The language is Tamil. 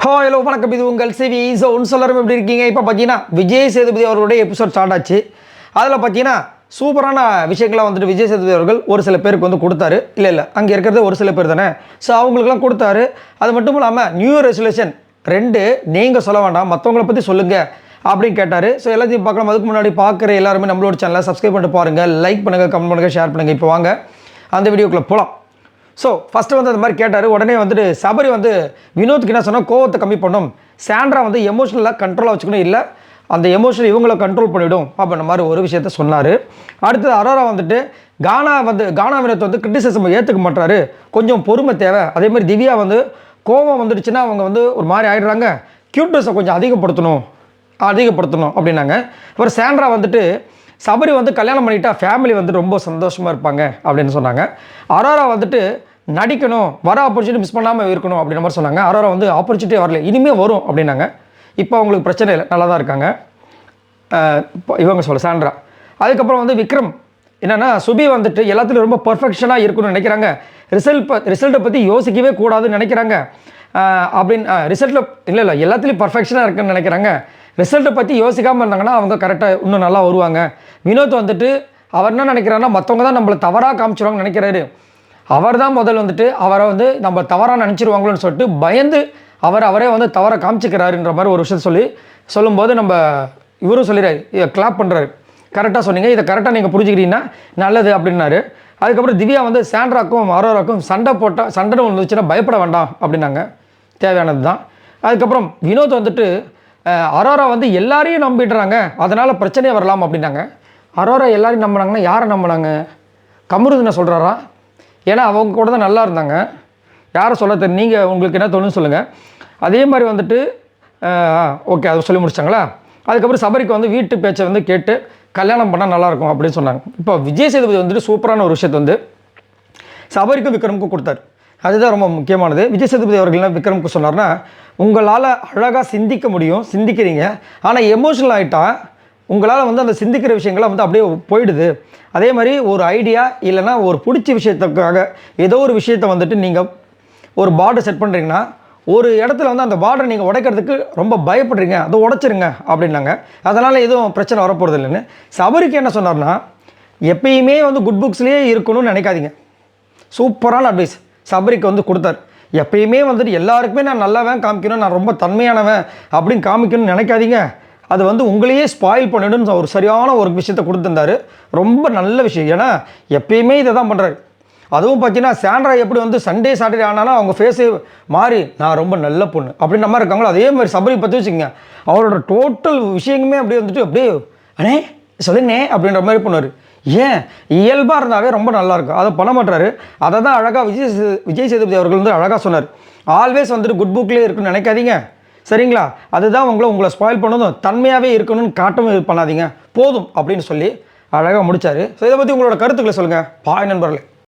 ஹலோ வணக்கம், இது உங்கள் சிவி ஜோன். சொல்லரும் எப்படி இருக்கீங்க? இப்போ பார்த்தீங்கன்னா விஜய் சேதுபதி அவர்களுடைய எபிசோட் ஸ்டார்ட் ஆச்சு. அதில் பார்த்தீங்கன்னா சூப்பரான விஷயங்கள்லாம் வந்துட்டு விஜய் சேதுபதி அவர்கள் ஒரு சில பேருக்கு வந்து கொடுத்தாரு. இல்லை அங்கே இருக்கிறது ஒரு சில பேர் தானே, ஸோ அவங்களுக்குலாம் கொடுத்தாரு. அது மட்டும் இல்லாமல் நியூ இயர் ரெசல்யூஷன் 2 நீங்கள் சொல்ல வேண்டாம், மற்றவங்கள பற்றி சொல்லுங்கள் அப்படின்னு கேட்டார். ஸோ எல்லாத்தையும் பார்க்கலாம். அதுக்கு முன்னாடி பார்க்குற எல்லாருமே நம்மளோட சேனலை சப்ஸ்கிரைப் பண்ணிட்டு பாருங்கள், லைக் பண்ணுங்கள், கமெண்ட் பண்ணுங்கள், ஷேர் பண்ணுங்கள். இப்போ வாங்க அந்த வீடியோக்குள்ளே போகலாம். ஸோ ஃபஸ்ட்டு வந்து அந்த மாதிரி கேட்டார். உடனே வந்துட்டு சபரி வந்து வினோத்துக்கு என்ன சொன்னால், கோவத்தை கம்மி பண்ணும், சாண்ட்ரா வந்து எமோஷனலாக கண்ட்ரோலாக வச்சுக்கணும், இல்லை அந்த எமோஷனல் இவங்கள கண்ட்ரோல் பண்ணிவிடும் அப்படின்ற மாதிரி ஒரு விஷயத்த சொன்னார். அடுத்தது அரோரா வந்துட்டு கானா வினோத் வந்து கிரிட்டிசிசம் ஏற்றுக்க மாட்டாரு, கொஞ்சம் பொறுமை தேவை. அதே மாதிரி திவ்யா வந்து கோவம் வந்துடுச்சுன்னா அவங்க வந்து ஒரு மாதிரி ஆகிடுறாங்க, க்யூட்னஸை கொஞ்சம் அதிகப்படுத்தணும் அப்படின்னாங்க. அப்புறம் சாண்ட்ரா வந்துட்டு சபரி வந்து கல்யாணம் பண்ணிட்டா ஃபேமிலி வந்து ரொம்ப சந்தோஷமாக இருப்பாங்க அப்படின்னு சொன்னாங்க. அரோரா வந்துட்டு நடிக்கணும், வர ஆப்பர்ச்சுனிட்டி மிஸ் பண்ணாமல் இருக்கணும் அப்படின்ற மாதிரி சொன்னாங்க. அரோரா வந்து ஆப்பர்ச்சுனிட்டியே வரல, இனிமேல் வரும் அப்படின்னாங்க. இப்போ அவங்களுக்கு பிரச்சனை இல்லை, நல்லா தான் இருக்காங்க இவங்க சாண்ட்ரா. அதுக்கப்புறம் வந்து விக்ரம் என்னென்னா, சுபி வந்துட்டு எல்லாத்துலையும் ரொம்ப பர்ஃபெக்ஷனாக இருக்கணும்னு நினைக்கிறாங்க, ரிசல்ட்டை பற்றி யோசிக்கவே கூடாதுன்னு நினைக்கிறாங்க அப்படின்னு. ரிசல்ட்டில் இல்லை எல்லாத்துலேயும் பர்ஃபெக்ஷனாக இருக்குன்னு நினைக்கிறாங்க, ரிசல்ட்டை பற்றி யோசிக்காமல் இருந்தாங்கன்னா அவங்க கரெக்டாக இன்னும் நல்லா வருவாங்க. வினோத் வந்துட்டு அவர் என்ன நினைக்கிறாருன்னா, மற்றவங்க தான் நம்மளை தவறாக காமிச்சிருவாங்கன்னு நினைக்கிறாரு. அவர் தான் முதல் வந்துட்டு அவரை வந்து நம்ம தவறாக நினச்சிருவாங்களோன்னு சொல்லிட்டு பயந்து அவரே வந்து தவறாக காமிச்சிக்கிறாருன்ற மாதிரி ஒரு விஷயம் சொல்லும்போது நம்ம இவரும் சொல்லிடுறாரு, கிளாப் பண்ணுறாரு, கரெக்டாக சொன்னீங்க, இதை கரெக்டாக நீங்கள் புரிஞ்சுக்கிறீங்கன்னா நல்லது அப்படின்னாரு. அதுக்கப்புறம் திவ்யா வந்து சாண்ட்ராக்கும் அரோராக்கும் சண்டை வந்துச்சுன்னா பயப்பட வேண்டாம் அப்படின்னாங்க, தேவையானது தான். அதுக்கப்புறம் வினோத் வந்துட்டு அரோரா வந்து எல்லாரையும் நம்பிடுறாங்க, அதனால் பிரச்சனையே வரலாம் அப்படின்னாங்க. அரோரா எல்லாரையும் நம்பினாங்கன்னா யாரை நம்பினாங்க? கமருதனை சொல்கிறாரா? ஏன்னா அவங்க கூட தான் நல்லா இருந்தாங்க. யாரை சொல்ல தெரியும், நீங்கள் உங்களுக்கு என்ன தோணுன்னு சொல்லுங்கள். அதே மாதிரி வந்துட்டு ஓகே, அதை சொல்லி முடிச்சிட்டாங்களா? அதுக்கப்புறம் சபரிக்கு வந்து வீட்டு பேச்சை வந்து கேட்டு கல்யாணம் பண்ணால் நல்லாயிருக்கும் அப்படின்னு சொன்னாங்க. இப்போ விஜய் சேதுபதி வந்துட்டு சூப்பரான ஒரு விஷயத்தை வந்து சபரிக்கும் விக்ரமுக்கும் கொடுத்தாரு. அதுதான் ரொம்ப முக்கியமானது. விஜய் சேதுபதி அவர்கள்லாம் விக்ரமுக்கு சொன்னார்னா, உங்களால் அழகாக சிந்திக்க முடியும், சிந்திக்கிறீங்க, ஆனால் எமோஷனல் ஆகிட்டால் உங்களால் வந்து அந்த சிந்திக்கிற விஷயங்கள்லாம் வந்து அப்படியே போயிடுது. அதே மாதிரி ஒரு ஐடியா இல்லைனா ஒரு பிடிச்ச விஷயத்துக்காக ஏதோ ஒரு விஷயத்தை வந்துட்டு நீங்கள் ஒரு பார்டர் செட் பண்ணுறீங்கன்னா, ஒரு இடத்துல வந்து அந்த பார்டரை நீங்கள் உடைக்கிறதுக்கு ரொம்ப பயப்படுறீங்க, அதை உடைச்சிருங்க அப்படின்னாங்க. அதனால் எதுவும் பிரச்சனை வரப்போகிறது இல்லைன்னு. சபரிக்கு என்ன சொன்னார்னா, எப்பயுமே வந்து குட் புக்ஸ்லேயே இருக்கணும்னு நினைக்காதீங்க. சூப்பரான அட்வைஸ் சபரிக்கு வந்து கொடுத்தார். எப்பயுமே வந்துட்டு எல்லாருக்குமே நான் நல்லவன் காமிக்கணும், நான் ரொம்ப தன்மையானவன் அப்படின்னு காமிக்கணும்னு நினைக்காதீங்க, அது வந்து உங்களையே ஸ்பாயில் பண்ணிடுன்னு ஒரு சரியான ஒரு விஷயத்தை கொடுத்துருந்தாரு. ரொம்ப நல்ல விஷயம். ஏன்னா எப்பயுமே இதை தான் பண்ணுறாரு. அதுவும் பார்த்தீங்கன்னா சாண்ட்ரா எப்படி வந்து சண்டே சாட்டர்டே ஆனாலும் அவங்க ஃபேஸே மாறி நான் ரொம்ப நல்ல பொண்ணு அப்படின்ற மாதிரி இருக்காங்களோ, அதே மாதிரி சபரி பற்றி வச்சுக்கோங்க, அவரோட டோட்டல் விஷயங்களுமே அப்படியே வந்துட்டு அப்படியே அண்ணே சொல்லுங்கண்ணே அப்படின்ற மாதிரி பண்ணுவார். ஏன் இயல்பாக இருந்தாவே ரொம்ப நல்லாயிருக்கும், அதை பண்ண மாட்டாரு. அதை தான் அழகாக விஜய் சேதுபதி அவர்கள் வந்து அழகாக சொன்னார். ஆல்வேஸ் வந்துட்டு குட் புக்லேயே இருக்குன்னு நினைக்காதீங்க, சரிங்களா? அதுதான் உங்களை ஸ்பாயில் பண்ணதும், தன்மையாகவே இருக்கணும்னு காட்டவும் பண்ணாதீங்க, போதும் அப்படின்னு சொல்லி அழகாக முடித்தார். ஸோ இதை பற்றி உங்களோட கருத்துக்களை சொல்லுங்கள் பாய் நண்பர்களே.